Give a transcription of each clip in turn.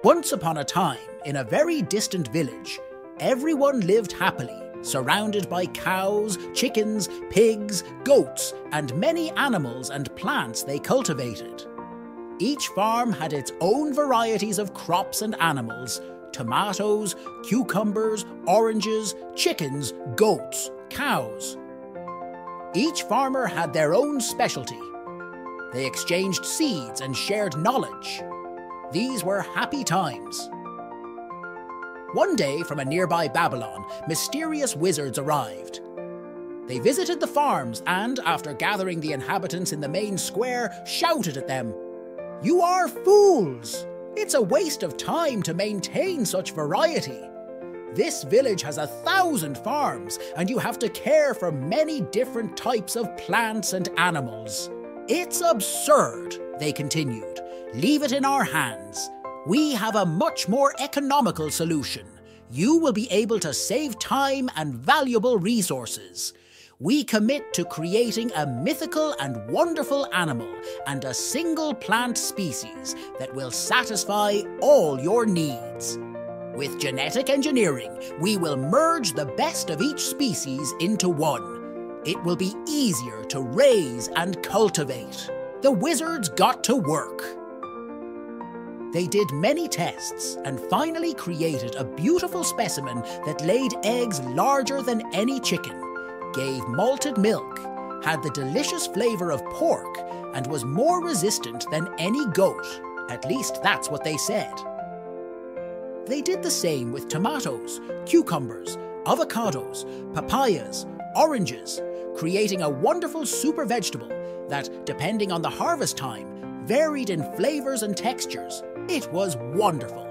Once upon a time, in a very distant village, everyone lived happily, surrounded by cows, chickens, pigs, goats, and many animals and plants they cultivated. Each farm had its own varieties of crops and animals: tomatoes, cucumbers, oranges, chickens, goats, cows. Each farmer had their own specialty. They exchanged seeds and shared knowledge. These were happy times. One day, from a nearby Babylon, mysterious wizards arrived. They visited the farms and, after gathering the inhabitants in the main square, shouted at them, "You are fools! It's a waste of time to maintain such variety. This village has 1,000 farms, and you have to care for many different types of plants and animals. It's absurd," they continued. "Leave it in our hands. We have a much more economical solution. You will be able to save time and valuable resources. We commit to creating a mythical and wonderful animal and a single plant species that will satisfy all your needs. With genetic engineering, we will merge the best of each species into one. It will be easier to raise and cultivate." The wizards got to work. They did many tests and finally created a beautiful specimen that laid eggs larger than any chicken, gave malted milk, had the delicious flavour of pork, and was more resistant than any goat. At least that's what they said. They did the same with tomatoes, cucumbers, avocados, papayas, oranges, creating a wonderful super vegetable that, depending on the harvest time, varied in flavours and textures. It was wonderful.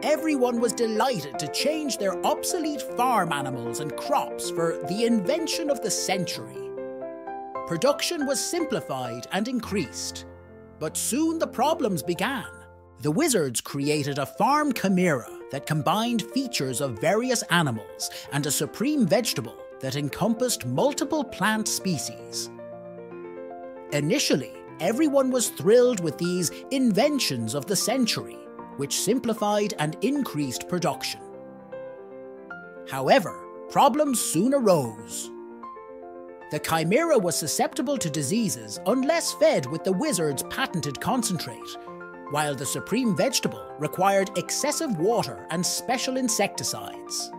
Everyone was delighted to change their obsolete farm animals and crops for the invention of the century. Production was simplified and increased, but soon the problems began. The wizards created a farm chimera that combined features of various animals and a supreme vegetable that encompassed multiple plant species. Initially, everyone was thrilled with these inventions of the century, which simplified and increased production. However, problems soon arose. The chimera was susceptible to diseases unless fed with the wizard's patented concentrate, while the supreme vegetable required excessive water and special insecticides.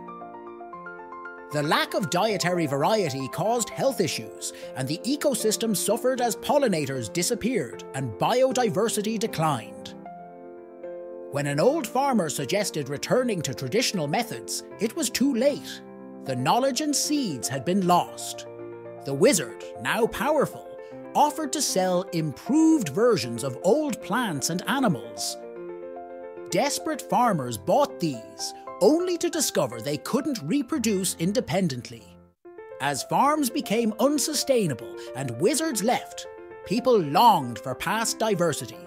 The lack of dietary variety caused health issues, and the ecosystem suffered as pollinators disappeared and biodiversity declined. When an old farmer suggested returning to traditional methods, it was too late. The knowledge and seeds had been lost. The wizard, now powerful, offered to sell improved versions of old plants and animals. Desperate farmers bought these, only to discover they couldn't reproduce independently. As farms became unsustainable and wizards left, people longed for past diversity.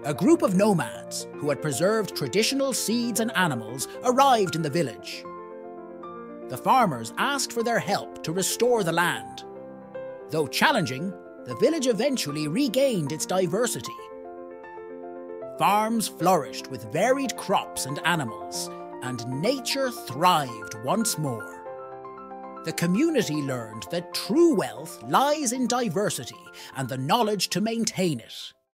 A group of nomads, who had preserved traditional seeds and animals, arrived in the village. The farmers asked for their help to restore the land. Though challenging, the village eventually regained its diversity. Farms flourished with varied crops and animals, and nature thrived once more. The community learned that true wealth lies in diversity and the knowledge to maintain it.